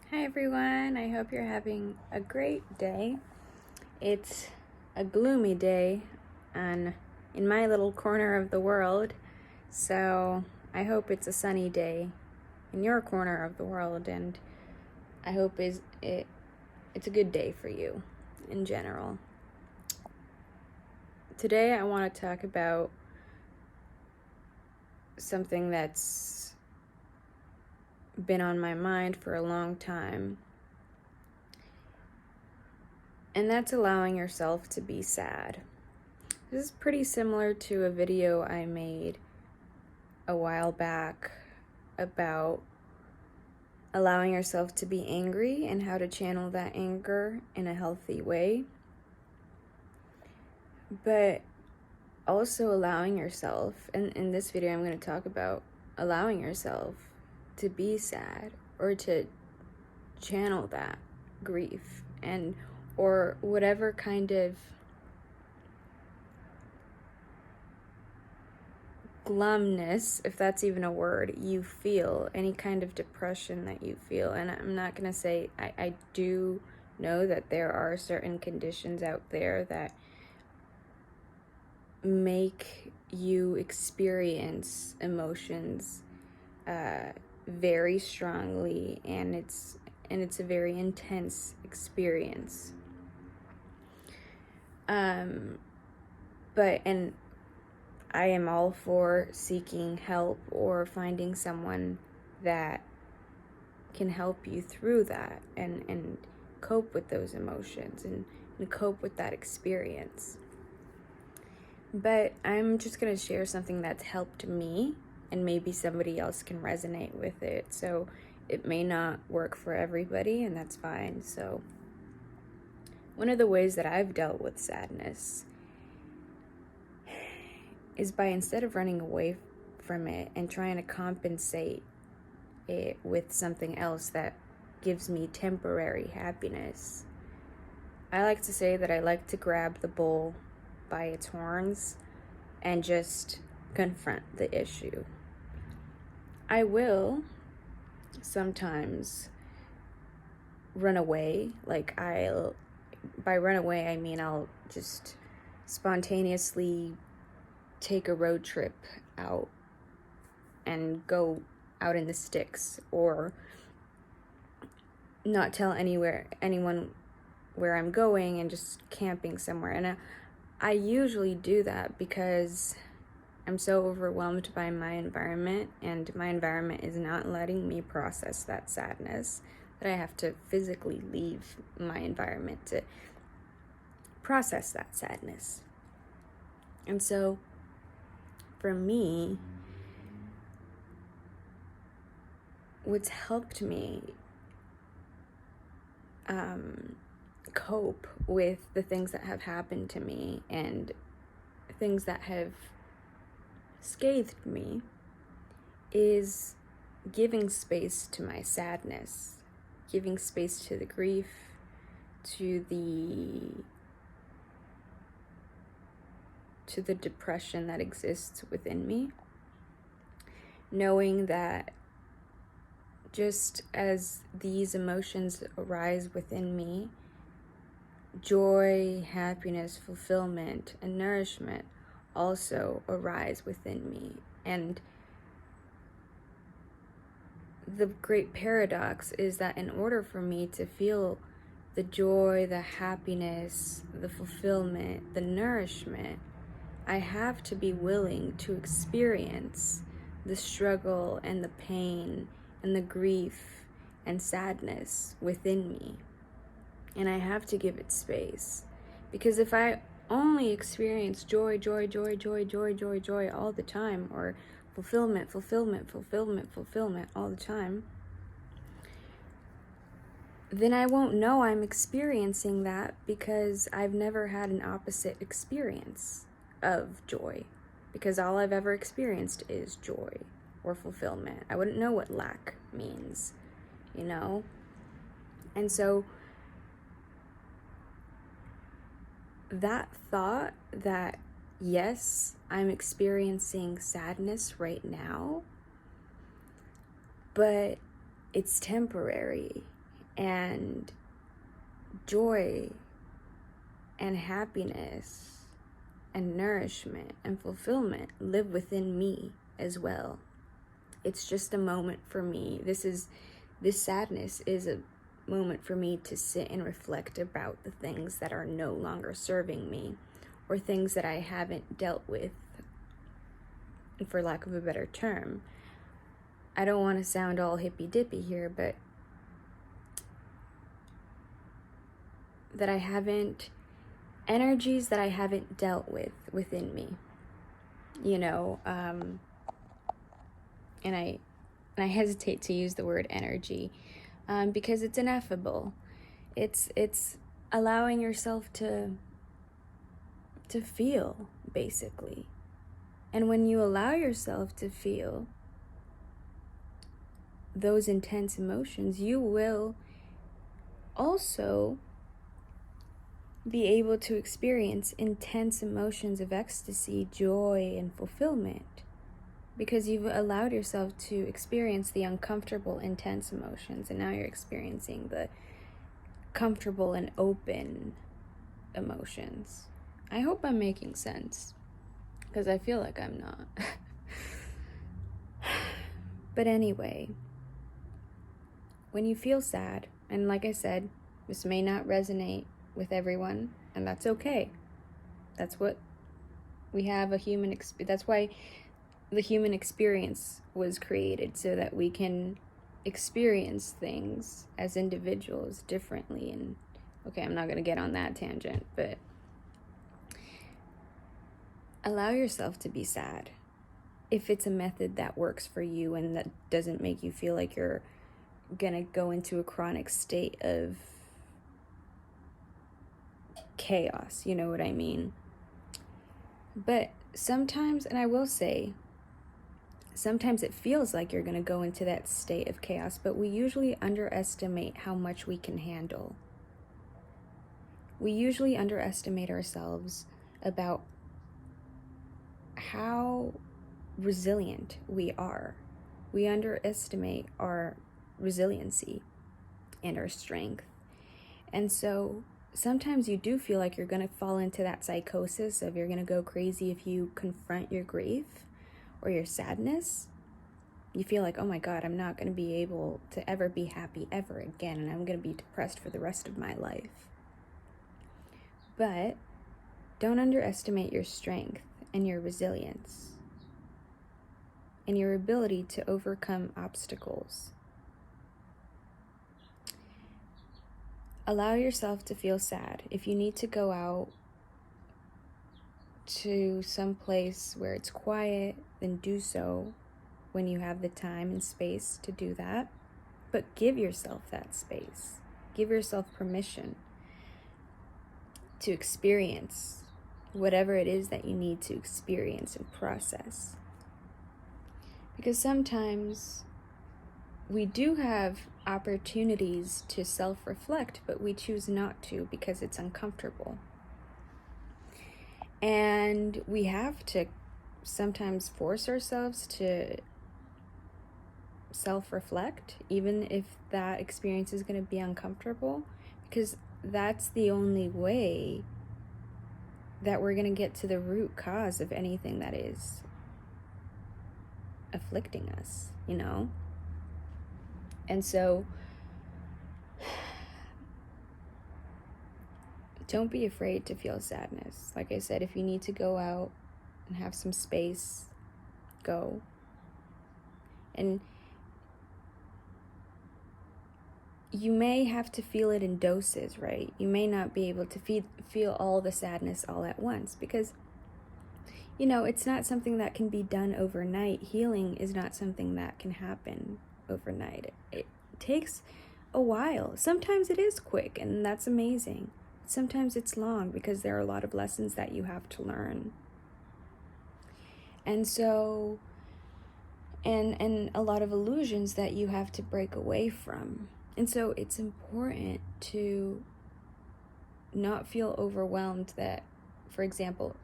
Hi everyone, I hope you're having a great day. It's a gloomy day in my little corner of the world, so I hope it's a sunny day in your corner of the world, and I hope it's a good day for you in general. Today I want to talk about something that's been on my mind for a long time. And that's allowing yourself to be sad. This is pretty similar to a video I made a while back about allowing yourself to be angry and how to channel that anger in a healthy way. But also allowing yourself, and in this video I'm going to talk about allowing yourself to be sad or to channel that grief and or whatever kind of glumness, if that's even a word, you feel, any kind of depression that you feel. And I'm not going to say, I do know that there are certain conditions out there that make you experience emotions very strongly, and it's a very intense experience. But I am all for seeking help or finding someone that can help you through that and cope with those emotions and cope with that experience. But I'm just going to share something that's helped me, and maybe somebody else can resonate with it. So it may not work for everybody, and that's fine. So one of the ways that I've dealt with sadness is by, instead of running away from it and trying to compensate it with something else that gives me temporary happiness, I like to say that I like to grab the bull by its horns and just confront the issue. I will sometimes run away. By run away, I mean I'll just spontaneously take a road trip out and go out in the sticks, or not tell anyone where I'm going and just camping somewhere. And I usually do that because I'm so overwhelmed by my environment, and my environment is not letting me process that sadness, that I have to physically leave my environment to process that sadness. And so for me, what's helped me cope with the things that have happened to me and things that have scathed me is giving space to my sadness, giving space to the grief, to the depression that exists within me, knowing that just as these emotions arise within me, joy, happiness, fulfillment, and nourishment also arise within me. And the great paradox is that in order for me to feel the joy, the happiness, the fulfillment, the nourishment, I have to be willing to experience the struggle and the pain and the grief and sadness within me. And I have to give it space. Because if I only experience joy all the time, or fulfillment all the time, then I won't know I'm experiencing that, because I've never had an opposite experience of joy, because all I've ever experienced is joy or fulfillment. I wouldn't know what lack means, And so that thought that, yes, I'm experiencing sadness right now, but it's temporary, and joy and happiness and nourishment and fulfillment live within me as well. It's just a moment for me. This sadness is a moment for me to sit and reflect about the things that are no longer serving me, or things that I haven't dealt with, for lack of a better term. I don't want to sound all hippy-dippy here, but energies that I haven't dealt with within me, and I hesitate to use the word energy, because it's ineffable. It's allowing yourself to feel, basically. And when you allow yourself to feel those intense emotions, you will also be able to experience intense emotions of ecstasy, joy, and fulfillment, because you've allowed yourself to experience the uncomfortable, intense emotions, and now you're experiencing the comfortable and open emotions. I hope I'm making sense, because I feel like I'm not. But anyway, when you feel sad, and like I said, this may not resonate with everyone, and that's okay. That's what we have that's why the human experience was created, so that we can experience things as individuals differently. And okay, I'm not going to get on that tangent, but allow yourself to be sad if it's a method that works for you and that doesn't make you feel like you're gonna go into a chronic state of chaos, you know what I mean? But sometimes, and I will say, sometimes it feels like you're gonna go into that state of chaos, but we usually underestimate how much we can handle. We usually underestimate ourselves about how resilient we are. We underestimate our resiliency and our strength. And so sometimes you do feel like you're going to fall into that psychosis of you're going to go crazy if you confront your grief or your sadness. You feel like, oh my God, I'm not going to be able to ever be happy ever again, and I'm going to be depressed for the rest of my life. But don't underestimate your strength and your resilience and your ability to overcome obstacles. Allow yourself to feel sad. If you need to go out to some place where it's quiet, then do so when you have the time and space to do that. But give yourself that space. Give yourself permission to experience whatever it is that you need to experience and process. Because sometimes we do have opportunities to self-reflect, but we choose not to because it's uncomfortable. And we have to sometimes force ourselves to self-reflect, even if that experience is going to be uncomfortable, because that's the only way that we're going to get to the root cause of anything that is afflicting us, And so don't be afraid to feel sadness. Like I said, if you need to go out and have some space, go. And you may have to feel it in doses, right? You may not be able to feel all the sadness all at once, because it's not something that can be done overnight. Healing is not something that can happen overnight. It takes a while. Sometimes it is quick, and that's amazing. Sometimes it's long, because there are a lot of lessons that you have to learn. And so, and a lot of illusions that you have to break away from. And so it's important to not feel overwhelmed that, for example,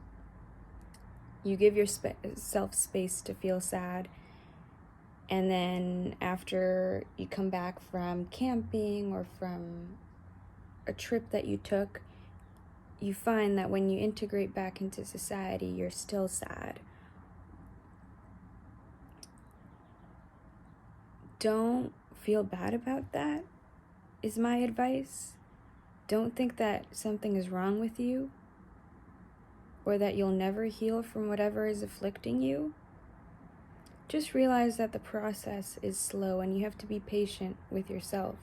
you give yourself space to feel sad, And then after you come back from camping or from a trip that you took, you find that when you integrate back into society, you're still sad. Don't feel bad about that, is my advice. Don't think that something is wrong with you or that you'll never heal from whatever is afflicting you. Just realize that the process is slow and you have to be patient with yourself.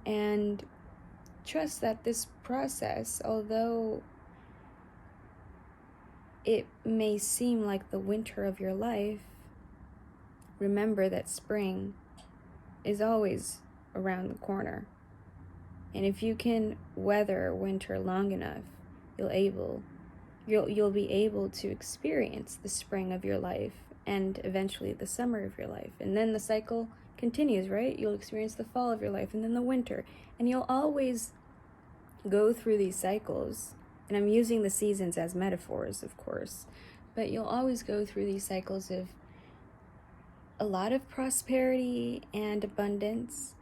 And trust that this process, although it may seem like the winter of your life, remember that spring is always around the corner. And if you can weather winter long enough, you'll be able to experience the spring of your life and eventually the summer of your life. And then the cycle continues, right? You'll experience the fall of your life and then the winter. And you'll always go through these cycles. And I'm using the seasons as metaphors, of course. But you'll always go through these cycles of a lot of prosperity and abundance.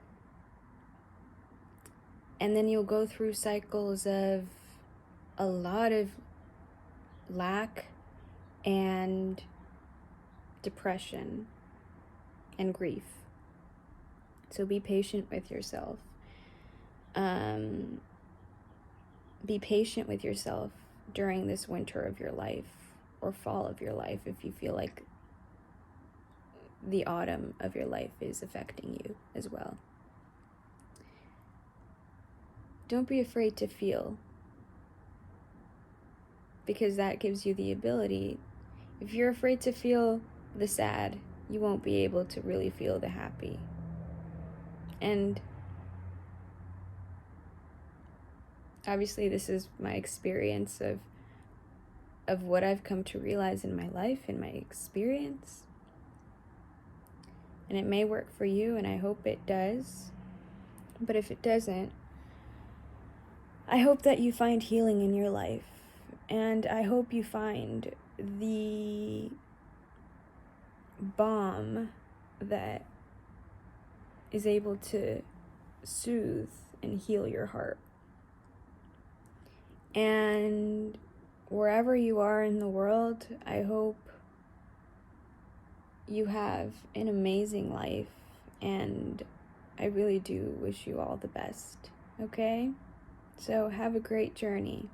And then you'll go through cycles of a lot of lack and depression and grief. So be patient with yourself. Be patient with yourself during this winter of your life or fall of your life if you feel like the autumn of your life is affecting you as well. Don't be afraid to feel, because that gives you the ability. If you're afraid to feel the sad, you won't be able to really feel the happy. And obviously this is my experience of what I've come to realize in my life, in my experience. And it may work for you, and I hope it does. But if it doesn't, I hope that you find healing in your life. And I hope you find the balm that is able to soothe and heal your heart. And wherever you are in the world, I hope you have an amazing life, and I really do wish you all the best, okay? So have a great journey.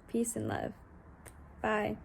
Peace and love. Bye.